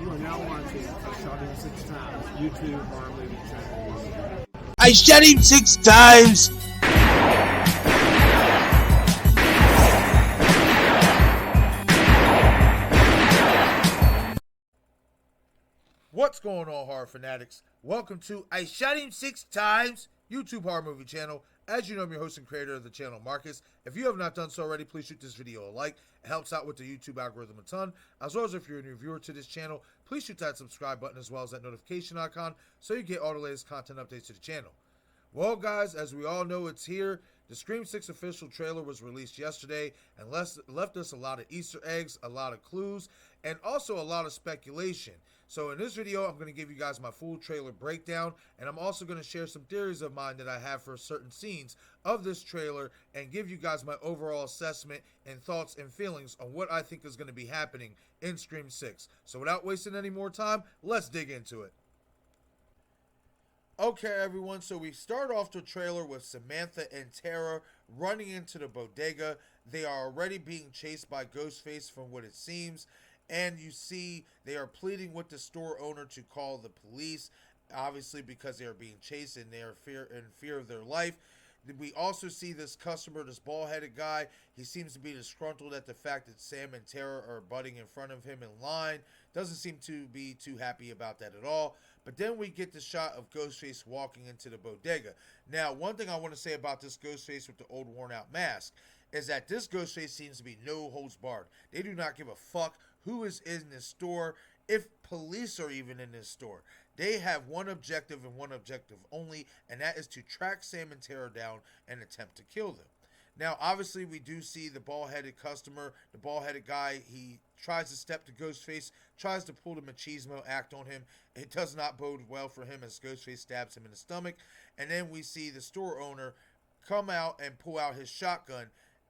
You are now watching I Shot Him 6 Times YouTube horror movie channel. I shot him 6 times! What's going on, horror fanatics? Welcome to I Shot Him 6 Times YouTube horror movie channel. As you know, I'm your host and creator of the channel, Marcus. If you have not done so already, please shoot this video a like. It helps out with the YouTube algorithm a ton. As well as if you're a new viewer to this channel, please shoot that subscribe button as well as that notification icon so you get all the latest content updates to the channel. Well, guys, as we all know, it's here. The Scream 6 official trailer was released yesterday and left us a lot of Easter eggs, a lot of clues, and also a lot of speculation. So in this video, I'm going to give you guys my full trailer breakdown, and I'm also going to share some theories of mine that I have for certain scenes of this trailer and give you guys my overall assessment and thoughts and feelings on what I think is going to be happening in Scream 6. So without wasting any more time, let's dig into it. Okay, everyone, so we start off the trailer with Samantha and Tara running into the bodega. They are already being chased by Ghostface from what it seems, and you see they are pleading with the store owner to call the police, obviously because they are being chased and they are in fear of their life. We also see this customer, this bald-headed guy. He seems to be disgruntled at the fact that Sam and Tara are butting in front of him in line. Doesn't seem to be too happy about that at all. But then we get the shot of Ghostface walking into the bodega. Now, one thing I want to say about this Ghostface with the old worn-out mask is that this Ghostface seems to be no holds barred. They do not give a fuck who is in this store, if police are even in this store. They have one objective and one objective only, and that is to track Sam and Tara down and attempt to kill them. Now, obviously, we do see the bald-headed customer, the bald-headed guy. He tries to step to Ghostface, tries to pull the machismo act on him. It does not bode well for him as Ghostface stabs him in the stomach. And then we see the store owner come out and pull out his shotgun,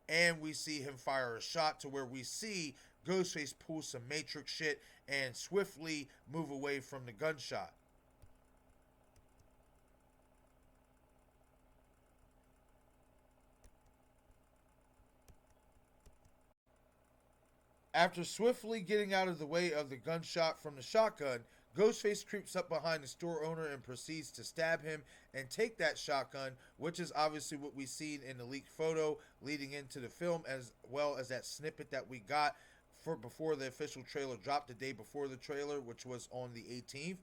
and we see him fire a shot to where we see Ghostface pull some Matrix shit and swiftly move away from the gunshot. After swiftly getting out of the way of the gunshot from the shotgun, Ghostface creeps up behind the store owner and proceeds to stab him and take that shotgun, which is obviously what we seen in the leaked photo leading into the film, as well as that snippet that we got for before the official trailer dropped the day before the trailer, which was on the 18th.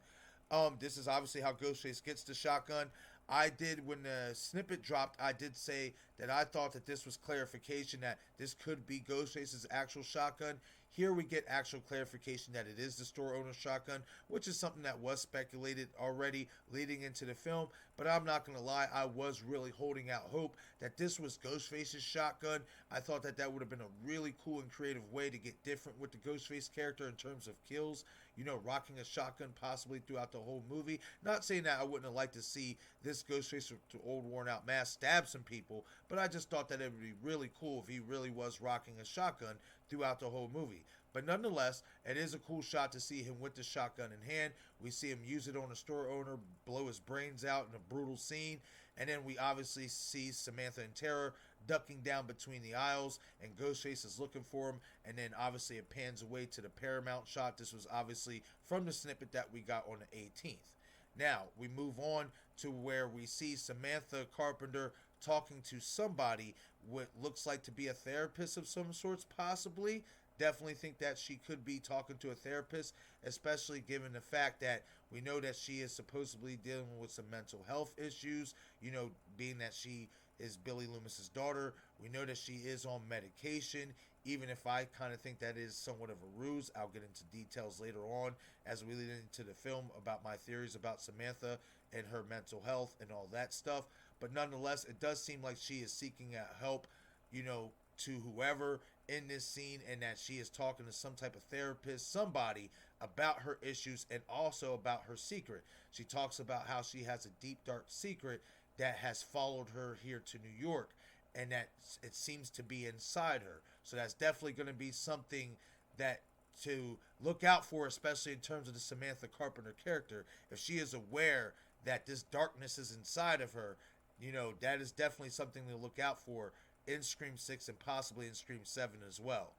This is obviously how Ghostface gets the shotgun. When the snippet dropped, I did say that I thought that this was clarification that this could be Ghostface's actual shotgun. Here we get actual clarification that it is the store owner's shotgun, which is something that was speculated already leading into the film. But I'm not going to lie, I was really holding out hope that this was Ghostface's shotgun. I thought that that would have been a really cool and creative way to get different with the Ghostface character in terms of kills. You know, rocking a shotgun possibly throughout the whole movie. Not saying that I wouldn't have liked to see this Ghostface with the old worn out mask stab some people, but I just thought that it would be really cool if he really was rocking a shotgun throughout the whole movie. But nonetheless, it is a cool shot to see him with the shotgun in hand. We see him use it on a store owner, blow his brains out in a brutal scene. And then we obviously see Samantha and Tara ducking down between the aisles, and Ghostface is looking for him. And then obviously it pans away to the Paramount shot. This was obviously from the snippet that we got on the 18th. Now, we move on to where we see Samantha Carpenter talking to somebody, what looks like to be a therapist of some sorts, possibly. Definitely think that she could be talking to a therapist, especially given the fact that we know that she is supposedly dealing with some mental health issues, you know, being that she is Billy Loomis's daughter. We know that she is on medication, even if I kind of think that is somewhat of a ruse. I'll get into details later on as we lead into the film about my theories about Samantha and her mental health and all that stuff. But nonetheless, it does seem like she is seeking help, you know, to whoever in this scene, and that she is talking to some type of therapist, somebody, about her issues and also about her secret. She talks about how she has a deep, dark secret that has followed her here to New York, and that it seems to be inside her. So that's definitely going to be something that to look out for, especially in terms of the Samantha Carpenter character. If she is aware that this darkness is inside of her, you know, that is definitely something to look out for in Scream 6 and possibly in Scream 7 as well.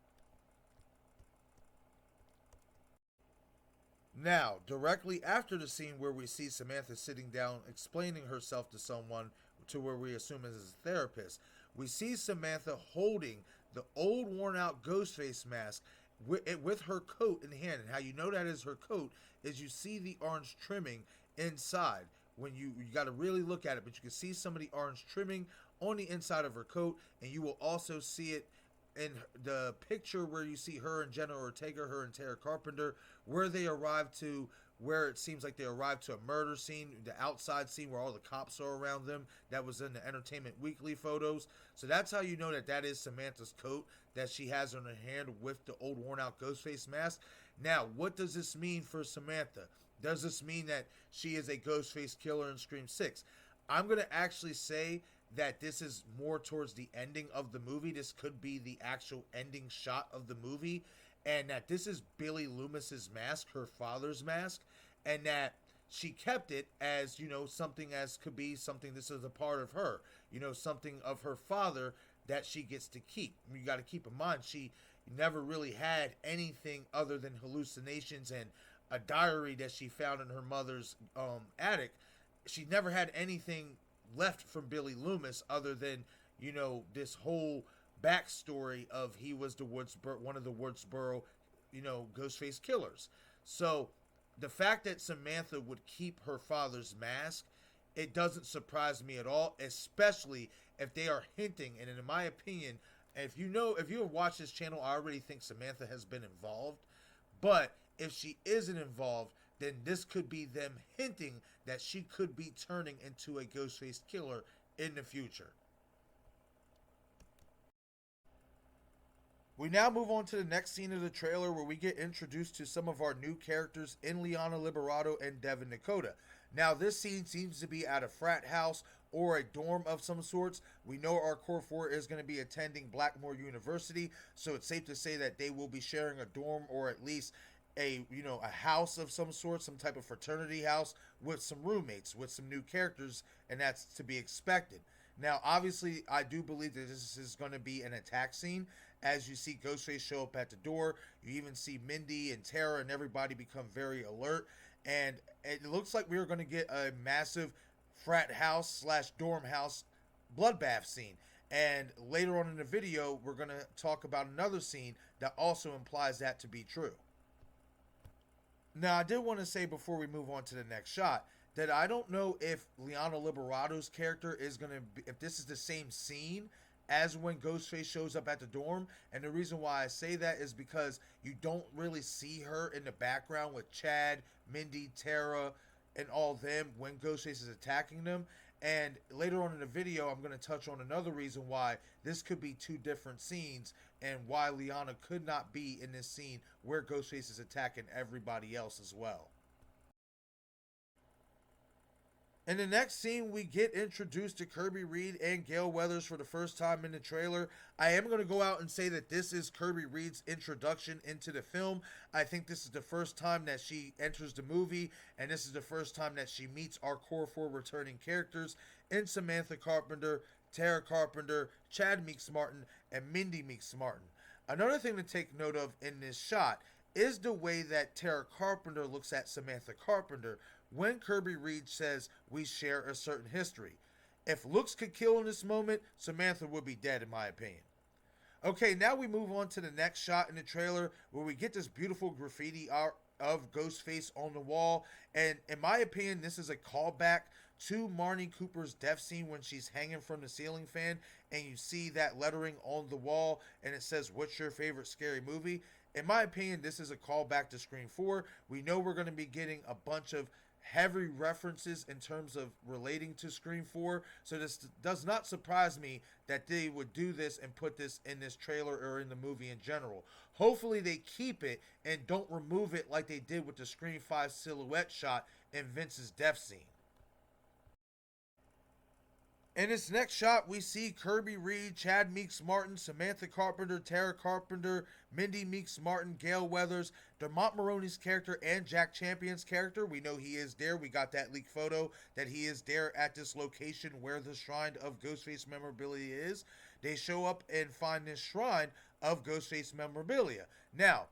Now, directly after the scene where we see Samantha sitting down explaining herself to someone, to where we assume is his therapist, we see Samantha holding the old worn out Ghostface mask with her coat in hand. And how you know that is her coat is you see the orange trimming inside. When you got to really look at it, but you can see some of the orange trimming on the inside of her coat, and you will also see it in the picture where you see her and Jenna Ortega, her and Tara Carpenter, where they arrived to, where it seems like they arrived to a murder scene, the outside scene where all the cops are around them. That was in the Entertainment Weekly photos. So that's how you know that that is Samantha's coat that she has on her hand with the old worn out Ghostface mask. Now, what does this mean for Samantha? Does this mean that she is a Ghostface killer in Scream 6? I'm going to actually say that this is more towards the ending of the movie. This could be the actual ending shot of the movie. And that this is Billy Loomis's mask, her father's mask. And that she kept it as, you know, something as could be something, this is a part of her. You know, something of her father that she gets to keep. You got to keep in mind, she never really had anything other than hallucinations and a diary that she found in her mother's attic. She never had anything left from Billy Loomis other than, you know, this whole backstory of he was the one of the Woodsboro, you know, Ghostface killers. So the fact that Samantha would keep her father's mask, it doesn't surprise me at all, especially if they are hinting, and in my opinion, if you have watched this channel, I already think Samantha has been involved. But if she isn't involved, then this could be them hinting that she could be turning into a Ghostface killer in the future. We now move on to the next scene of the trailer where we get introduced to some of our new characters in Liana Liberato and Devin Dakota. Now, this scene seems to be at a frat house or a dorm of some sorts. We know our core four is going to be attending Blackmore University, so it's safe to say that they will be sharing a dorm or at least a house of some sort, some type of fraternity house with some roommates, with some new characters, and that's to be expected. Now, obviously, I do believe that this is going to be an attack scene. As you see Ghostface show up at the door, you even see Mindy and Tara and everybody become very alert, and it looks like we're going to get a massive frat house / dorm house bloodbath scene. And later on in the video, we're going to talk about another scene that also implies that to be true. Now, I did want to say before we move on to the next shot that I don't know if Liana Liberato's character is going to be, if this is the same scene as when Ghostface shows up at the dorm. And the reason why I say that is because you don't really see her in the background with Chad, Mindy, Tara, and all them when Ghostface is attacking them. And later on in the video, I'm going to touch on another reason why this could be two different scenes and why Liana could not be in this scene where Ghostface is attacking everybody else as well. In the next scene, we get introduced to Kirby Reed and Gale Weathers for the first time in the trailer. I am going to go out and say that this is Kirby Reed's introduction into the film. I think this is the first time that she enters the movie, and this is the first time that she meets our core four returning characters in Samantha Carpenter, Tara Carpenter, Chad Meeks Martin, and Mindy Meeks Martin. Another thing to take note of in this shot is the way that Tara Carpenter looks at Samantha Carpenter when Kirby Reed says we share a certain history. If looks could kill in this moment, Samantha would be dead in my opinion. Okay, now we move on to the next shot in the trailer where we get this beautiful graffiti art of Ghostface on the wall. And in my opinion, this is a callback to Marnie Cooper's death scene when she's hanging from the ceiling fan and you see that lettering on the wall and it says, "What's your favorite scary movie?" In my opinion, this is a callback to Scream 4. We know we're going to be getting a bunch of heavy references in terms of relating to Scream 4, so this does not surprise me that they would do this and put this in this trailer or in the movie in general. Hopefully they keep it and don't remove it like they did with the Scream 5 silhouette shot in Vince's death scene. In this next shot, we see Kirby Reed, Chad Meeks Martin, Samantha Carpenter, Tara Carpenter, Mindy Meeks Martin, Gale Weathers, Dermot Mulroney's character, and Jack Champion's character. We know he is there. We got that leaked photo that he is there at this location where the shrine of Ghostface memorabilia is. They show up and find this shrine of Ghostface memorabilia. Now,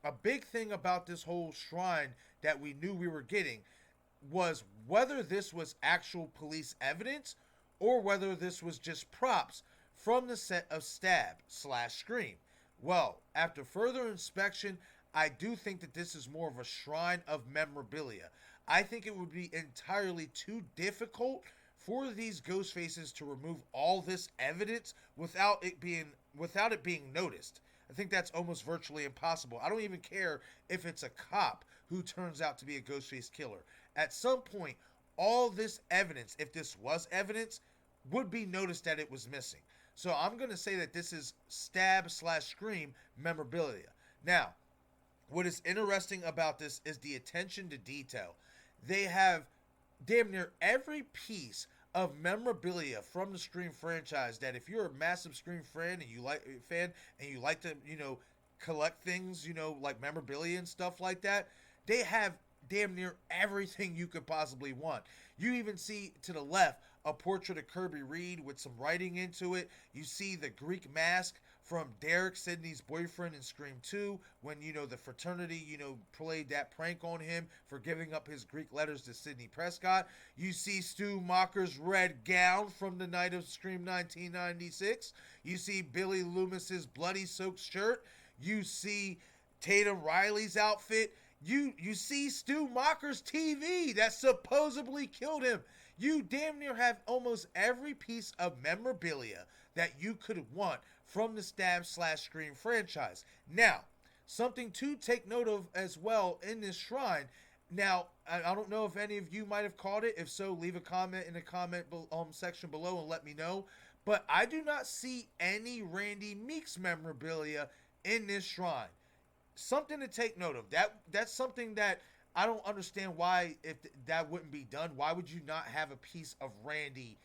a big thing about this whole shrine that we knew we were getting was whether this was actual police evidence or whether this was just props from the set of Stab/Scream. Well, after further inspection, I do think that this is more of a shrine of memorabilia. I think it would be entirely too difficult for these ghost faces to remove all this evidence without it being noticed. I think that's almost virtually impossible. I don't even care if it's a cop who turns out to be a Ghostface killer. At some point, all this evidence, if this was evidence, would be noticed that it was missing. So I'm going to say that this is Stab/Scream memorabilia. Now, what is interesting about this is the attention to detail. They have damn near every piece of memorabilia from the Scream franchise that if you're a massive Scream fan and you like to, collect things, like memorabilia and stuff like that, they have damn near everything you could possibly want. You even see to the left a portrait of Kirby Reed with some writing into it. You see the Greek mask from Derek, Sidney's boyfriend in Scream 2, when, the fraternity, played that prank on him for giving up his Greek letters to Sidney Prescott. You see Stu Macher's red gown from the night of Scream 1996. You see Billy Loomis's bloody soaked shirt. You see Tatum Riley's outfit. You see Stu Macher's TV that supposedly killed him. You damn near have almost every piece of memorabilia that you could want from the Stab/Scream franchise. Now, something to take note of as well in this shrine. Now, I don't know if any of you might have caught it. If so, leave a comment in the comment section below and let me know. But I do not see any Randy Meeks memorabilia in this shrine. Something to take note of. That's something that I don't understand why, if that wouldn't be done. Why would you not have a piece of Randy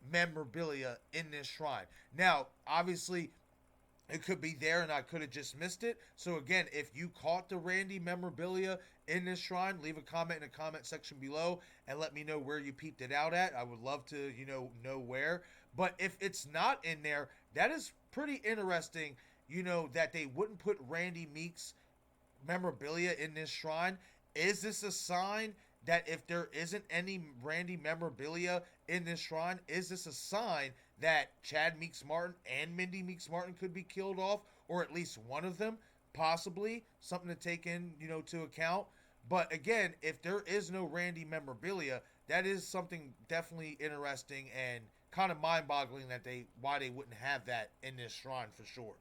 memorabilia in this shrine? Now, obviously, it could be there and I could have just missed it. So again, if you caught the Randy memorabilia in this shrine, leave a comment in the comment section below and let me know where you peeped it out at. I would love to, know where. But if it's not in there, that is pretty interesting, that they wouldn't put Randy Meeks memorabilia in this shrine. Is this a sign that if there isn't any Randy memorabilia in this shrine, is this a sign that Chad Meeks Martin and Mindy Meeks Martin could be killed off, or at least one of them, possibly? Something to take in, to account. But again, if there is no Randy memorabilia, that is something definitely interesting and kind of mind-boggling that why they wouldn't have that in this shrine for sure.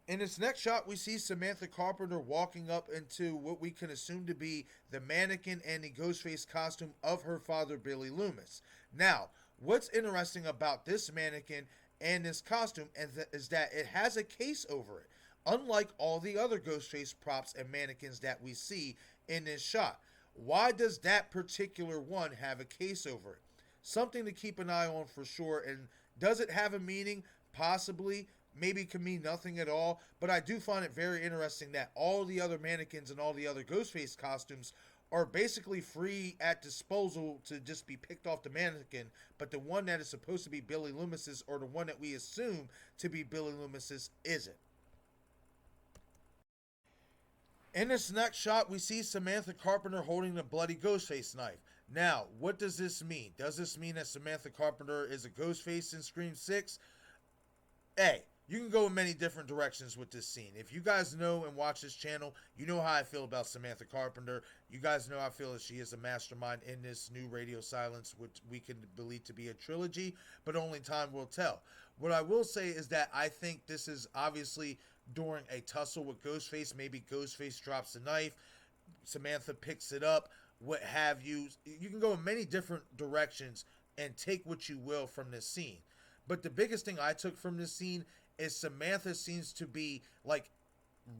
In this next shot, we see Samantha Carpenter walking up into what we can assume to be the mannequin and the Ghostface costume of her father, Billy Loomis. Now, what's interesting about this mannequin and this costume is that it has a case over it, unlike all the other Ghostface props and mannequins that we see in this shot. Why does that particular one have a case over it? Something to keep an eye on for sure. And does it have a meaning? Possibly. Maybe it can mean nothing at all, but I do find it very interesting that all the other mannequins and all the other Ghostface costumes are basically free at disposal to just be picked off the mannequin, but the one that is supposed to be Billy Loomis's, or the one that we assume to be Billy Loomis's, isn't. In this next shot, we see Samantha Carpenter holding the bloody Ghostface knife. Now, what does this mean? Does this mean that Samantha Carpenter is a Ghostface in Scream 6? Hey, you can go in many different directions with this scene. If you guys know and watch this channel, you know how I feel about Samantha Carpenter. You guys know I feel that she is a mastermind in this new Radio Silence, which we can believe to be a trilogy, but only time will tell. What I will say is that I think this is obviously during a tussle with Ghostface. Maybe Ghostface drops the knife, Samantha picks it up, what have you. You can go in many different directions and take what you will from this scene. But the biggest thing I took from this scene is Samantha seems to be like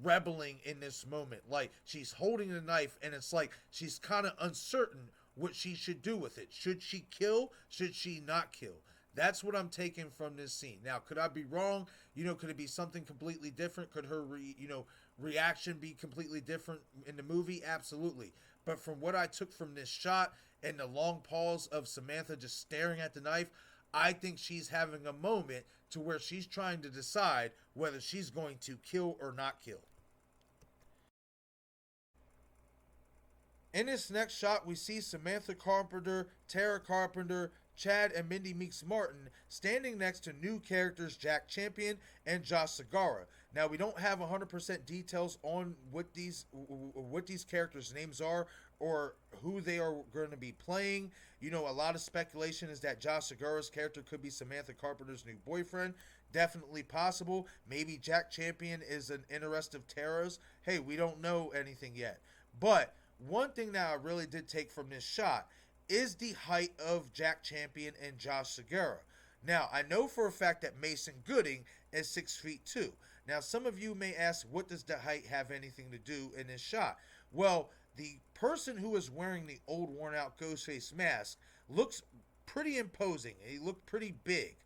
rebelling in this moment. Like she's holding the knife and it's like she's kind of uncertain what she should do with it. Should she kill? Should she not kill? That's what I'm taking from this scene. Now, could I be wrong? Could it be something completely different? Could her reaction be completely different in the movie? Absolutely. But from what I took from this shot and the long pause of Samantha just staring at the knife, I think she's having a moment to where she's trying to decide whether she's going to kill or not kill. In this next shot, we see Samantha Carpenter, Tara Carpenter, Chad, and Mindy Meeks Martin standing next to new characters Jack Champion and Josh Segarra. Now, we don't have 100% details on what these characters' names are or who they are going to be playing. You know, a lot of speculation is that Josh Segarra's character could be Samantha Carpenter's new boyfriend. Definitely possible. Maybe Jack Champion is an interest of Tara's. Hey, we don't know anything yet. But one thing that I really did take from this shot is the height of Jack Champion and Josh Segarra. Now, I know for a fact that Mason Gooding is 6'2". Now, some of you may ask, what does the height have anything to do in this shot? Well, the person who is wearing the old worn-out Ghostface mask looks pretty imposing. He looked pretty big.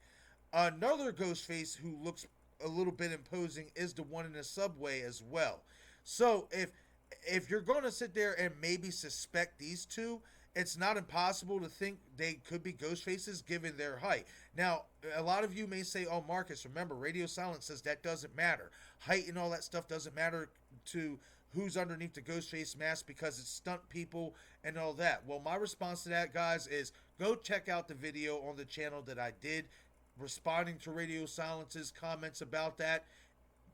Another Ghostface who looks a little bit imposing is the one in the subway as well. So, if you're going to sit there and maybe suspect these two, it's not impossible to think they could be Ghostfaces given their height. Now, a lot of you may say, oh, Marcus, remember, Radio Silence says that doesn't matter. Height and all that stuff doesn't matter to who's underneath the Ghostface mask because it's stunt people and all that. Well, my response to that, guys, is go check out the video on the channel that I did responding to Radio Silence's comments about that.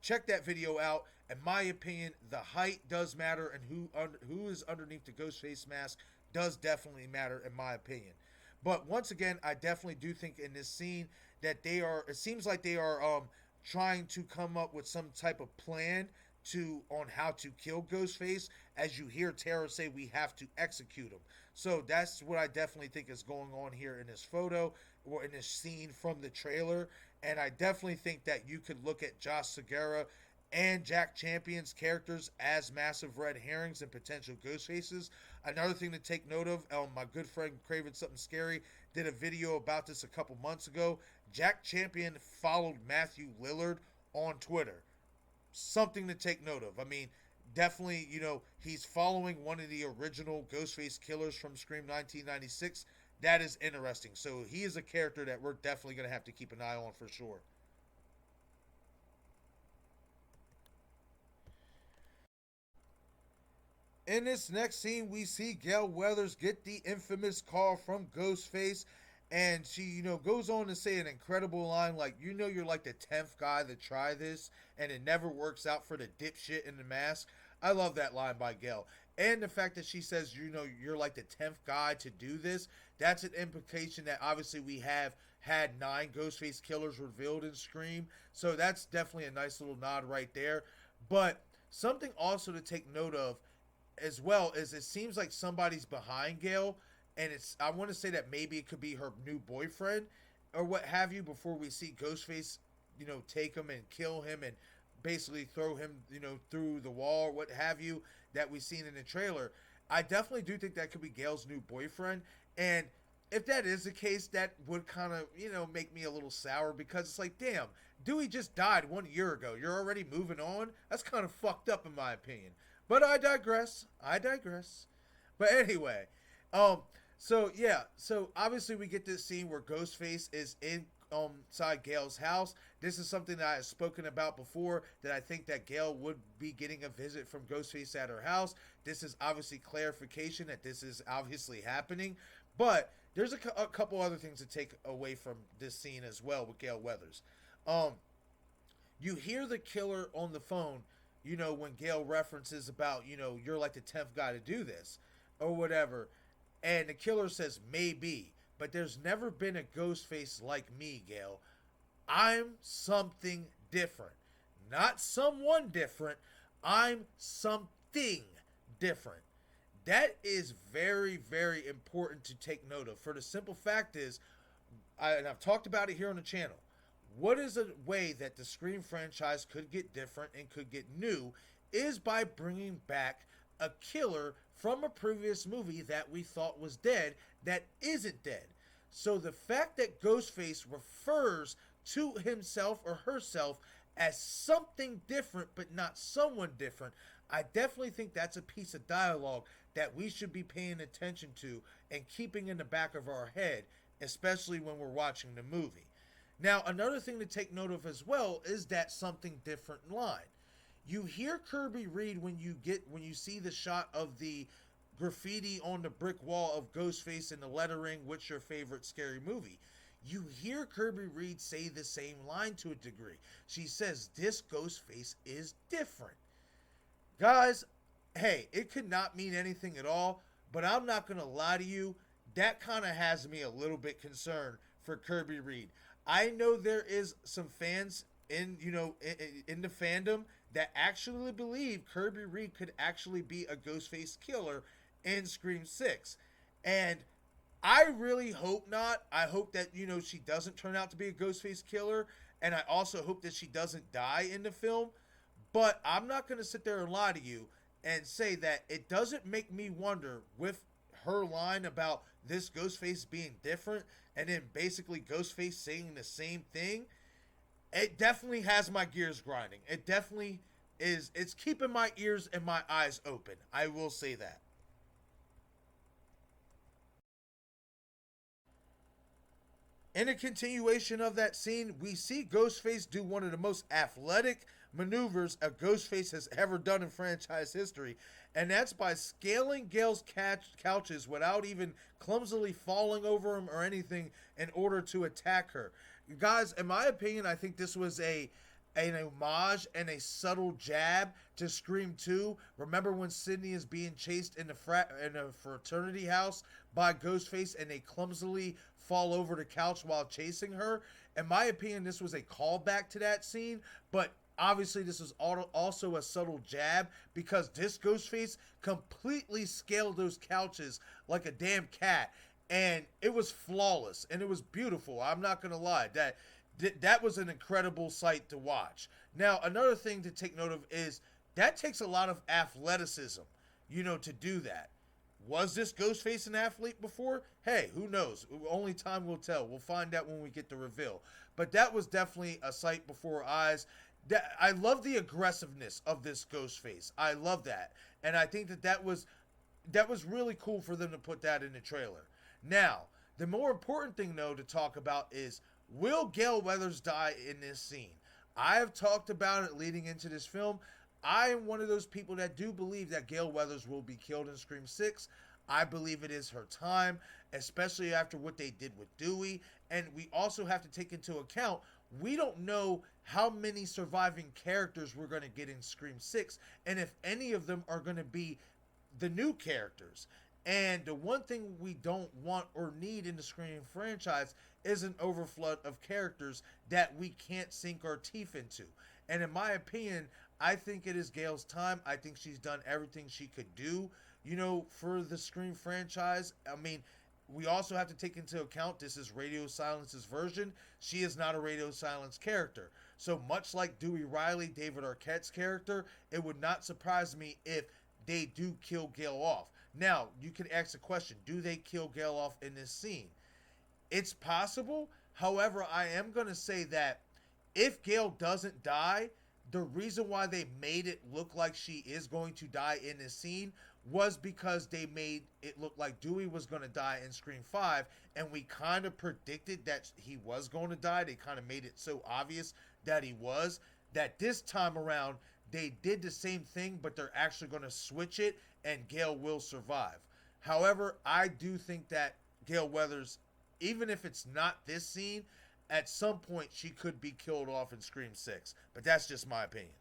Check that video out. In my opinion, the height does matter, and who is underneath the Ghostface mask does definitely matter, in my opinion. But once again, I definitely do think in this scene that it seems like they are trying to come up with some type of plan on how to kill Ghostface. As you hear Tara say, we have to execute him. So that's what I definitely think is going on here in this photo or in this scene from the trailer. And I definitely think that you could look at Josh Segarra and Jack Champion's characters as massive red herrings and potential Ghostfaces. Another thing to take note of, my good friend Craven Something Scary did a video about this a couple months ago. Jack Champion followed Matthew Lillard on Twitter. Something to take note of. I mean, definitely, he's following one of the original Ghostface killers from Scream 1996. That is interesting. So he is a character that we're definitely going to have to keep an eye on for sure. In this next scene, we see Gale Weathers get the infamous call from Ghostface, and she, goes on to say an incredible line like, you're like the 10th guy to try this, and it never works out for the dipshit in the mask. I love that line by Gale. And the fact that she says, you're like the 10th guy to do this, that's an implication that obviously we have had 9 Ghostface killers revealed in Scream, so that's definitely a nice little nod right there. But something also to take note of as well is it seems like somebody's behind Gale, and I want to say that maybe it could be her new boyfriend or what have you before we see Ghostface, take him and kill him and basically throw him, through the wall or what have you that we've seen in the trailer. I definitely do think that could be Gale's new boyfriend, and if that is the case, that would kind of, make me a little sour because it's like, damn, Dewey just died 1 year ago. You're already moving on? That's kind of fucked up in my opinion. But I digress. But anyway, so obviously we get this scene where Ghostface is inside Gale's house. This is something that I have spoken about before, that I think that Gale would be getting a visit from Ghostface at her house. This is obviously clarification that this is obviously happening, but there's a couple other things to take away from this scene as well with Gale Weathers. You hear the killer on the phone, when Gale references about, you're like the 10th guy to do this or whatever. And the killer says, maybe, but there's never been a Ghostface like me, Gale. I'm something different. Not someone different. I'm something different. That is very, very important to take note of. For the simple fact is, and I've talked about it here on the channel, what is a way that the Scream franchise could get different and could get new is by bringing back a killer from a previous movie that we thought was dead that isn't dead. So the fact that Ghostface refers to himself or herself as something different but not someone different, I definitely think that's a piece of dialogue that we should be paying attention to and keeping in the back of our head especially when we're watching the movie. Now, another thing to take note of as well is that something different line. You hear Kirby read when you see the shot of the graffiti on the brick wall of Ghostface and the lettering, "What's your favorite scary movie?" You hear Kirby Reed say the same line to a degree. She says, "This Ghostface is different." Guys, hey, it could not mean anything at all, but I'm not going to lie to you. That kind of has me a little bit concerned for Kirby Reed. I know there is some fans in the fandom that actually believe Kirby Reed could actually be a Ghostface killer in Scream 6. And I really hope not. I hope that, she doesn't turn out to be a Ghostface killer. And I also hope that she doesn't die in the film. But I'm not going to sit there and lie to you and say that it doesn't make me wonder with her line about this Ghostface being different and then basically Ghostface saying the same thing. It definitely has my gears grinding. It definitely is. It's keeping my ears and my eyes open. I will say that. In a continuation of that scene, we see Ghostface do one of the most athletic maneuvers a Ghostface has ever done in franchise history, and that's by scaling Gale's couches without even clumsily falling over him or anything in order to attack her. Guys, in my opinion, I think this was an homage and a subtle jab to Scream 2. Remember when Sydney is being chased in a fraternity house by Ghostface and they clumsily fall over the couch while chasing her? In my opinion, this was a callback to that scene, but obviously this is also a subtle jab because this Ghostface completely scaled those couches like a damn cat, and it was flawless and it was beautiful. I'm not gonna lie, that was an incredible sight to watch. Now, another thing to take note of is that takes a lot of athleticism, to do that. Was this Ghostface an athlete before? Hey, who knows? Only time will tell. We'll find out when we get the reveal. But that was definitely a sight before eyes. I love the aggressiveness of this Ghostface. I love that. And I think that was really cool for them to put that in the trailer. Now, the more important thing, though, to talk about is, will Gale Weathers die in this scene? I have talked about it leading into this film. I am one of those people that do believe that Gale Weathers will be killed in Scream 6. I believe it is her time, especially after what they did with Dewey. And we also have to take into account, we don't know how many surviving characters we're going to get in Scream 6, and if any of them are going to be the new characters. And the one thing we don't want or need in the Scream franchise is an overflood of characters that we can't sink our teeth into. And in my opinion, I think it is Gale's time. I think she's done everything she could do, for the Scream franchise. I mean, we also have to take into account this is Radio Silence's version. She is not a Radio Silence character. So much like Dewey Riley, David Arquette's character, it would not surprise me if they do kill Gale off. Now, you can ask the question, do they kill Gale off in this scene? It's possible. However, I am going to say that if Gale doesn't die, the reason why they made it look like she is going to die in this scene was because they made it look like Dewey was going to die in Scream 5, and we kind of predicted that he was going to die. They kind of made it so obvious that he was, that this time around, they did the same thing, but they're actually going to switch it, and Gale will survive. However, I do think that Gale Weathers, even if it's not this scene, at some point she could be killed off in Scream 6. But that's just my opinion.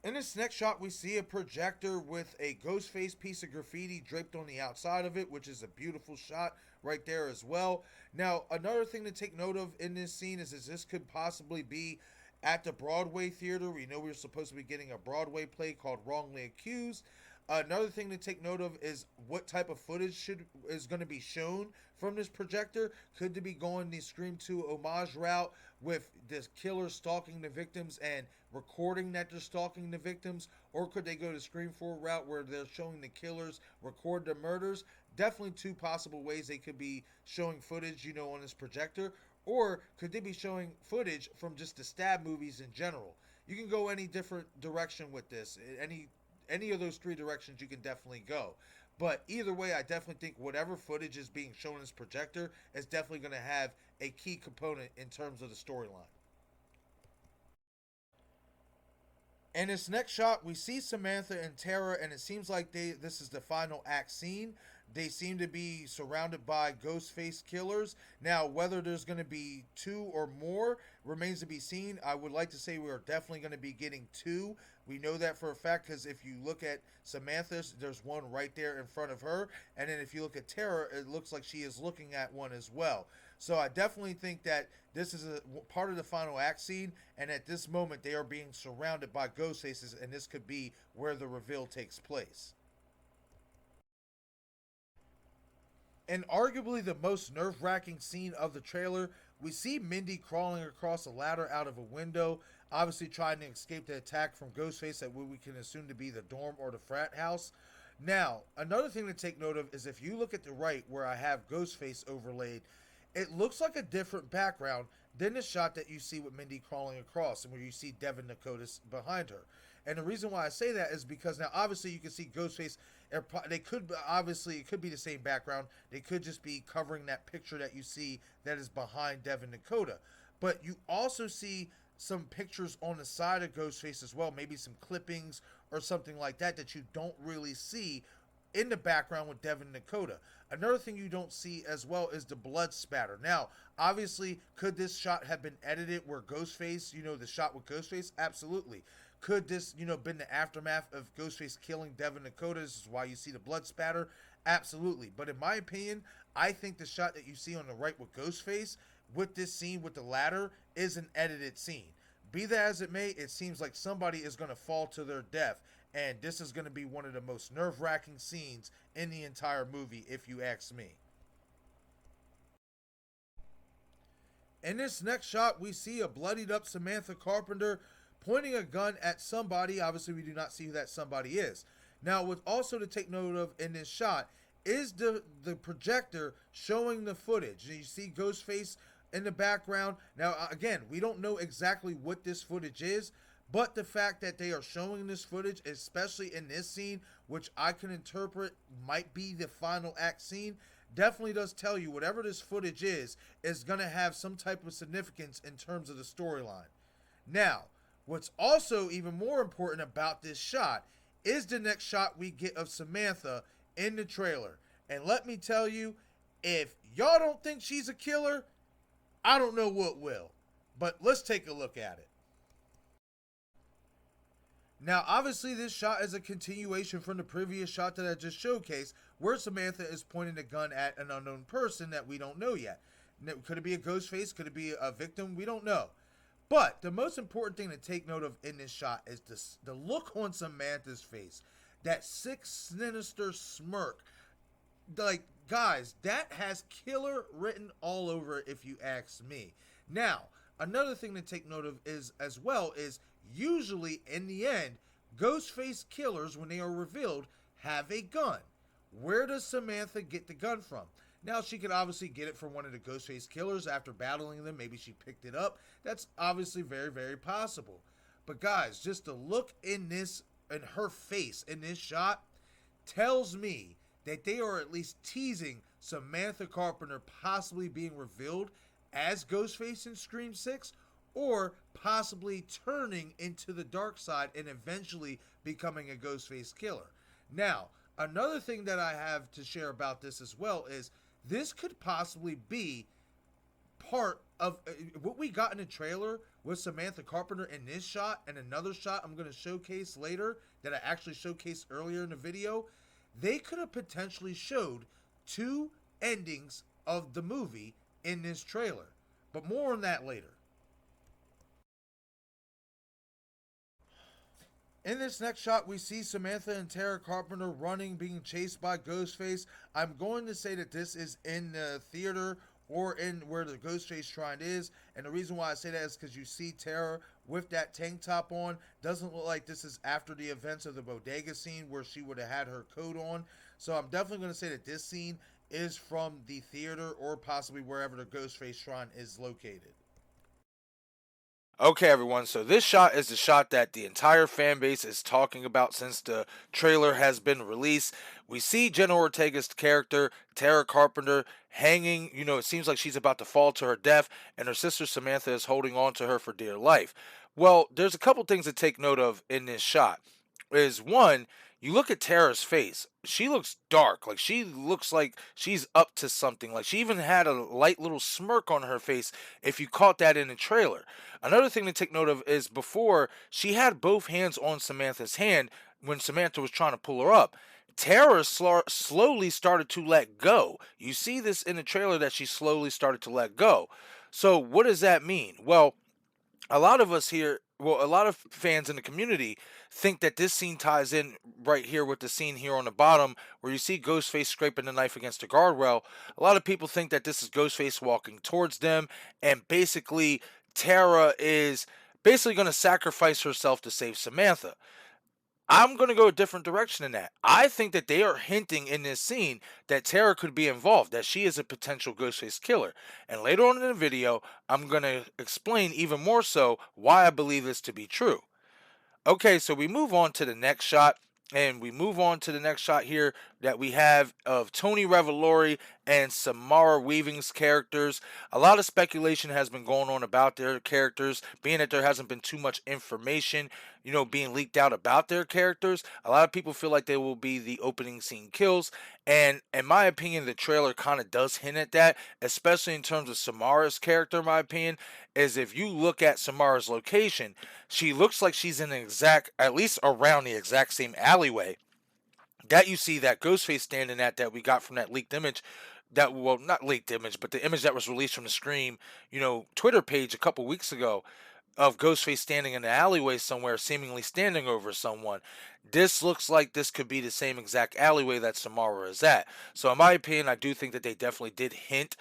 In this next shot, we see a projector with a Ghostface piece of graffiti draped on the outside of it, which is a beautiful shot right there as well. Now, another thing to take note of in this scene is this could possibly be at the Broadway theater. We know we're supposed to be getting a Broadway play called Wrongly Accused. Another thing to take note of is what type of footage is going to be shown from this projector. Could they be going the Scream 2 homage route with this killer stalking the victims and recording that they're stalking the victims? Or could they go to Scream 4 route where they're showing the killers record the murders? Definitely two possible ways they could be showing footage, on this projector. Or could they be showing footage from just the stab movies in general? You can go any different direction with this. Any of those three directions you can definitely go. But either way, I definitely think whatever footage is being shown in this projector is definitely going to have a key component in terms of the storyline. In this next shot, we see Samantha and Tara, and it seems like this is the final act scene. They seem to be surrounded by Ghostface killers. Now, whether there's going to be 2 or more remains to be seen. I would like to say we are definitely going to be getting 2. We know that for a fact because if you look at Samantha's, there's one right there in front of her. And then if you look at Tara, it looks like she is looking at one as well. So I definitely think that this is a part of the final act scene. And at this moment, they are being surrounded by ghost faces. And this could be where the reveal takes place. And arguably the most nerve-wracking scene of the trailer, we see Mindy crawling across a ladder out of a window, obviously trying to escape the attack from Ghostface at what we can assume to be the dorm or the frat house. Now, another thing to take note of is if you look at the right where I have Ghostface overlaid, it looks like a different background than the shot that you see with Mindy crawling across and where you see Devin Nakotis behind her. And the reason why I say that is because now obviously you can see Ghostface. They could obviously it could be the same background. They could just be covering that picture that you see that is behind Devin Dakota. But you also see some pictures on the side of Ghostface as well, maybe some clippings or something like that that you don't really see in the background with Devin Dakota. Another thing you don't see as well is the blood spatter. Now, obviously, could this shot have been edited where Ghostface, the shot with Ghostface? Absolutely. Could this, been the aftermath of Ghostface killing Devin Dakota? This is why you see the blood spatter? Absolutely. But in my opinion, I think the shot that you see on the right with Ghostface, with this scene with the ladder, is an edited scene. Be that as it may, it seems like somebody is going to fall to their death. And this is going to be one of the most nerve-wracking scenes in the entire movie, if you ask me. In this next shot, we see a bloodied up Samantha Carpenter pointing a gun at somebody. Obviously, we do not see who that somebody is. Now, what's also to take note of in this shot is the projector showing the footage. You see Ghostface in the background. Now, again, we don't know exactly what this footage is, but the fact that they are showing this footage, especially in this scene, which I can interpret might be the final act scene, definitely does tell you whatever this footage is going to have some type of significance in terms of the storyline. Now, what's also even more important about this shot is the next shot we get of Samantha in the trailer. And let me tell you, if y'all don't think she's a killer, I don't know what will. But let's take a look at it. Now, obviously, this shot is a continuation from the previous shot that I just showcased, where Samantha is pointing a gun at an unknown person that we don't know yet. Could it be a ghost face? Could it be a victim? We don't know. But the most important thing to take note of in this shot is the look on Samantha's face. That sick, sinister smirk. Like, guys, that has killer written all over it if you ask me. Now, another thing to take note of is usually in the end, Ghostface killers, when they are revealed, have a gun. Where does Samantha get the gun from? Now, she could obviously get it from one of the Ghostface killers after battling them. Maybe she picked it up. That's obviously very, very possible. But guys, just the look in her face in this shot tells me that they are at least teasing Samantha Carpenter possibly being revealed as Ghostface in Scream 6, or possibly turning into the dark side and eventually becoming a Ghostface killer. Now, another thing that I have to share about this as well is this could possibly be part of what we got in the trailer with Samantha Carpenter in this shot and another shot I'm going to showcase later that I actually showcased earlier in the video. They could have potentially showed 2 endings of the movie in this trailer, but more on that later. In this next shot, we see Samantha and Tara Carpenter running, being chased by Ghostface. I'm going to say that this is in the theater or in where the Ghostface Shrine is. And the reason why I say that is because you see Tara with that tank top on. Doesn't look like this is after the events of the Bodega scene where she would have had her coat on. So I'm definitely going to say that this scene is from the theater or possibly wherever the Ghostface Shrine is located. Okay, everyone, so this shot is the shot that the entire fan base is talking about since the trailer has been released. We see Jenna Ortega's character, Tara Carpenter, hanging. It seems like she's about to fall to her death, and her sister Samantha is holding on to her for dear life. Well, there's a couple things to take note of in this shot. Is one, you look at Tara's face. She looks dark. Like she looks like she's up to something. Like she even had a light little smirk on her face if you caught that in the trailer. Another thing to take note of is before she had both hands on Samantha's hand when Samantha was trying to pull her up. Tara slowly started to let go. You see this in the trailer that she slowly started to let go. So what does that mean? Well, a lot of us here, well, a lot of fans in the community think that this scene ties in right here with the scene here on the bottom where you see Ghostface scraping the knife against the guardrail. A lot of people think that this is Ghostface walking towards them, and basically Tara is basically going to sacrifice herself to save Samantha. I'm going to go a different direction than that. I think that they are hinting in this scene that Tara could be involved, that she is a potential Ghostface killer. And later on in the video, I'm going to explain even more so why I believe this to be true. Okay, so we move on to the next shot, and we move on to the next shot here that we have of Tony Revolori and Samara Weaving's characters. A lot of speculation has been going on about their characters, being that there hasn't been too much information, being leaked out about their characters. A lot of people feel like they will be the opening scene kills, and in my opinion, the trailer kind of does hint at that, especially in terms of Samara's character, in my opinion, is if you look at Samara's location, she looks like she's in the exact, at least around the exact same alleyway that you see that Ghostface standing at that we got from that leaked image. That, well, not leaked image, but the image that was released from the Scream, Twitter page a couple weeks ago of Ghostface standing in the alleyway somewhere, seemingly standing over someone. This looks like this could be the same exact alleyway that Samara is at. So in my opinion, I do think that they definitely did hint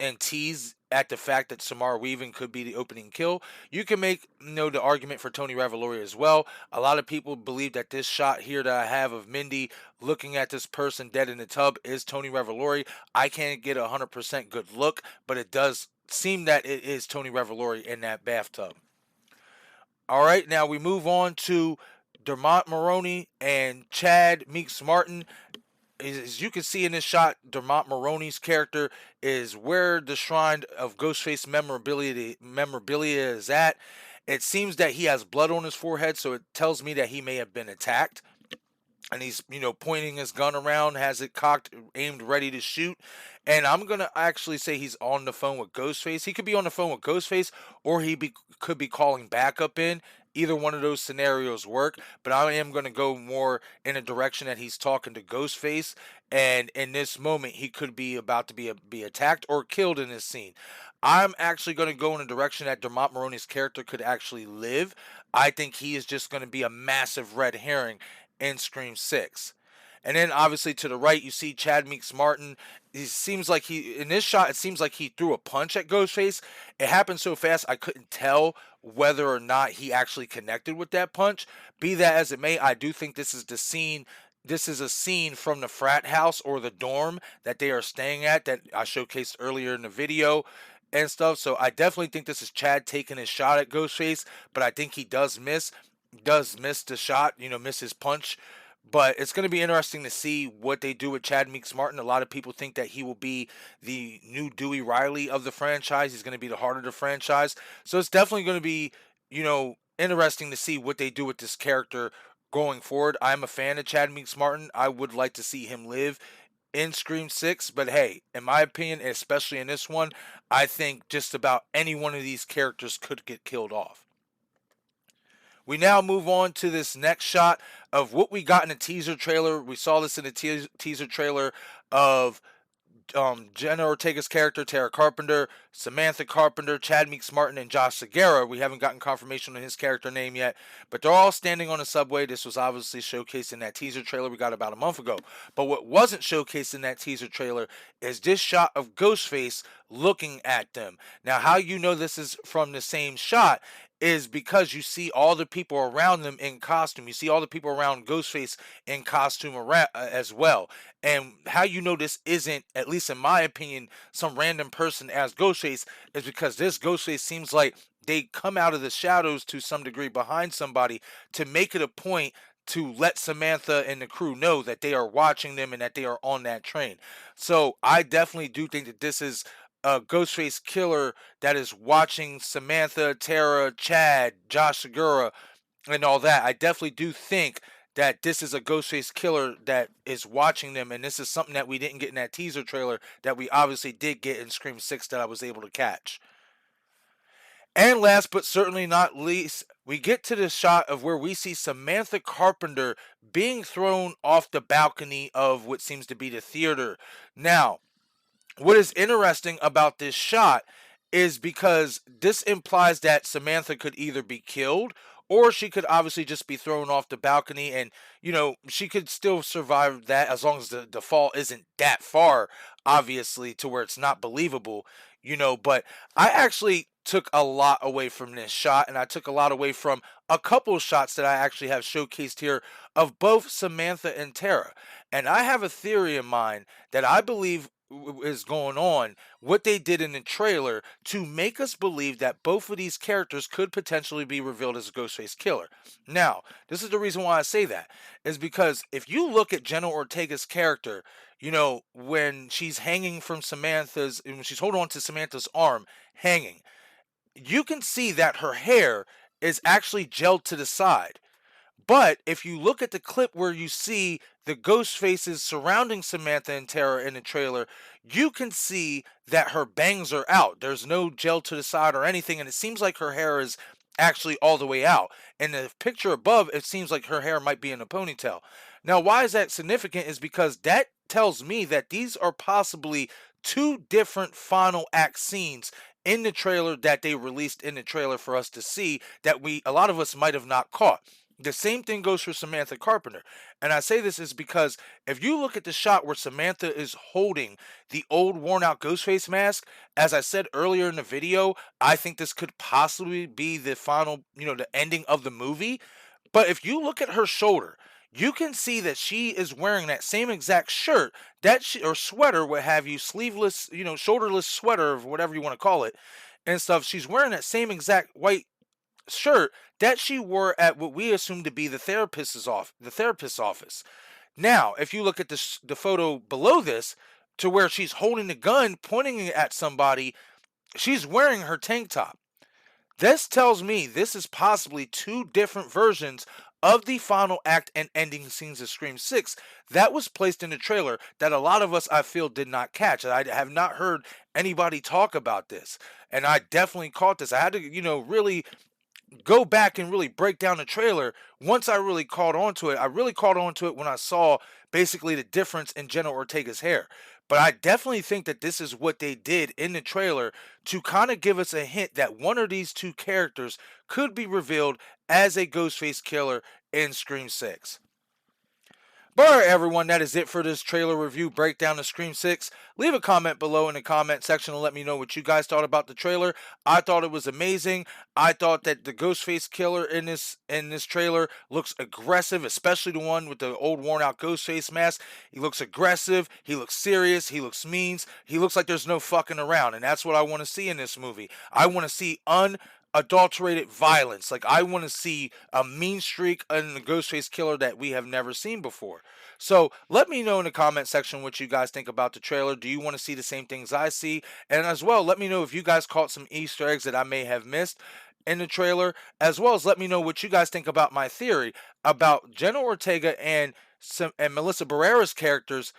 and tease at the fact that Samara Weaving could be the opening kill. You can make the argument for Tony Revolori as well. A lot of people believe that this shot here that I have of Mindy looking at this person dead in the tub is Tony Revolori. I can't get a 100% good look, but it does seem that it is Tony Revolori in that bathtub. All right, now we move on to Dermot Mulroney and Chad Meeks Martin. As you can see in this shot, Dermot Mulroney's character is where the shrine of Ghostface memorabilia is at. It seems that he has blood on his forehead, so it tells me that he may have been attacked. And he's, pointing his gun around, has it cocked, aimed, ready to shoot. And I'm going to actually say he's on the phone with Ghostface. He could be on the phone with Ghostface, or could be calling backup in. Either one of those scenarios work, but I am going to go more in a direction that he's talking to Ghostface, and in this moment, he could be about to be attacked or killed in this scene. I'm actually going to go in a direction that Dermot Mulroney's character could actually live. I think he is just going to be a massive red herring in Scream 6. And then obviously to the right, you see Chad Meeks Martin. He seems like in this shot, it seems like he threw a punch at Ghostface. It happened so fast, I couldn't tell whether or not he actually connected with that punch. Be that as it may, I do think this is the scene. This is a scene from the frat house or the dorm that they are staying at that I showcased earlier in the video and stuff. So I definitely think this is Chad taking his shot at Ghostface, but I think he does miss the shot, miss his punch. But it's going to be interesting to see what they do with Chad Meeks Martin. A lot of people think that he will be the new Dewey Riley of the franchise. He's going to be the heart of the franchise. So it's definitely going to be, interesting to see what they do with this character going forward. I'm a fan of Chad Meeks Martin. I would like to see him live in Scream 6. But hey, in my opinion, especially in this one, I think just about any one of these characters could get killed off. We now move on to this next shot of what we got in the teaser trailer. We saw this in the teaser trailer of Jenna Ortega's character, Tara Carpenter, Samantha Carpenter, Chad Meeks Martin, and Josh Segarra. We haven't gotten confirmation on his character name yet, but they're all standing on a subway. This was obviously showcased in that teaser trailer we got about a month ago. But what wasn't showcased in that teaser trailer is this shot of Ghostface looking at them. Now, how you know this is from the same shot is because you see all the people around them in costume. You see all the people around Ghostface in costume as well. And how you know this isn't, at least in my opinion, some random person as Ghostface is because this Ghostface seems like they come out of the shadows to some degree behind somebody to make it a point to let Samantha and the crew know that they are watching them and that they are on that train. So I definitely do think that this is a Ghostface killer that is watching Samantha, Tara, Chad, Josh Segura, and all that. I definitely do think that this is a Ghostface killer that is watching them, and this is something that we didn't get in that teaser trailer that we obviously did get in Scream 6 that I was able to catch. And last but certainly not least, we get to the shot of where we see Samantha Carpenter being thrown off the balcony of what seems to be the theater. Now, what is interesting about this shot is because this implies that Samantha could either be killed or she could obviously just be thrown off the balcony, and she could still survive that as long as the fall isn't that far, obviously, to where it's not believable. But I actually took a lot away from this shot, and I took a lot away from a couple shots that I actually have showcased here of both Samantha and Tara. And I have a theory in mind that I believe is going on, what they did in the trailer to make us believe that both of these characters could potentially be revealed as a Ghostface killer. Now, this is the reason why I say that, is because if you look at Jenna Ortega's character, when she's hanging from when she's holding on to Samantha's arm, hanging, you can see that her hair is actually gelled to the side. But if you look at the clip where you see the ghost faces surrounding Samantha and Tara in the trailer, you can see that her bangs are out. There's no gel to the side or anything, and it seems like her hair is actually all the way out. In the picture above, it seems like her hair might be in a ponytail. Now, why is that significant? Is because that tells me that these are possibly two different final act scenes in the trailer that they released in the trailer for us to see that a lot of us might have not caught. The same thing goes for Samantha Carpenter. And I say this is because if you look at the shot where Samantha is holding the old worn out Ghostface mask, as I said earlier in the video, I think this could possibly be the final, the ending of the movie. But if you look at her shoulder, you can see that she is wearing that same exact shirt or sweater, what have you, sleeveless, shoulderless sweater, or whatever you want to call it, and stuff. She's wearing that same exact white shirt that she wore at what we assume to be the therapist's office. Now, if you look at the photo below this, to where she's holding the gun, pointing it at somebody, she's wearing her tank top. This tells me this is possibly two different versions of the final act and ending scenes of Scream 6 that was placed in the trailer that a lot of us, I feel, did not catch. I have not heard anybody talk about this, and I definitely caught this. I had to, really go back and really break down the trailer. Once I really caught on to it, when I saw basically the difference in Jenna Ortega's hair. But I definitely think that this is what they did in the trailer to kind of give us a hint that one of these two characters could be revealed as a Ghostface killer in Scream 6. But alright, everyone, that is it for this trailer review breakdown of Scream 6. Leave a comment below in the comment section and let me know what you guys thought about the trailer. I thought it was amazing. I thought that the Ghostface killer in this trailer looks aggressive, especially the one with the old worn out Ghostface mask. He looks aggressive, he looks serious, he looks mean, he looks like there's no fucking around, and that's what I want to see in this movie. I want to see unadulterated violence. Like, I want to see a mean streak in the Ghostface killer that we have never seen before. So let me know in the comment section what you guys think about the trailer. Do you want to see the same things I see? And as well, let me know if you guys caught some Easter eggs that I may have missed in the trailer, as well as let me know what you guys think about my theory about Jenna Ortega and Melissa Barrera's characters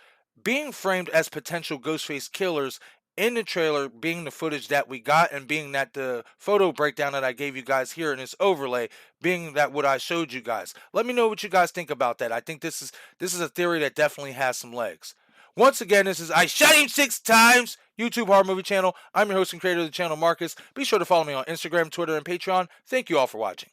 being framed as potential Ghostface killers in the trailer, being the footage that we got, and being that the photo breakdown that I gave you guys here in this overlay, being that what I showed you guys. Let me know what you guys think about that. I think this is a theory that definitely has some legs. Once again, this is I Shot Him 6 Times YouTube horror movie channel. I'm your host and creator of the channel, Marcus. Be sure to follow me on Instagram, Twitter, and Patreon. Thank you all for watching.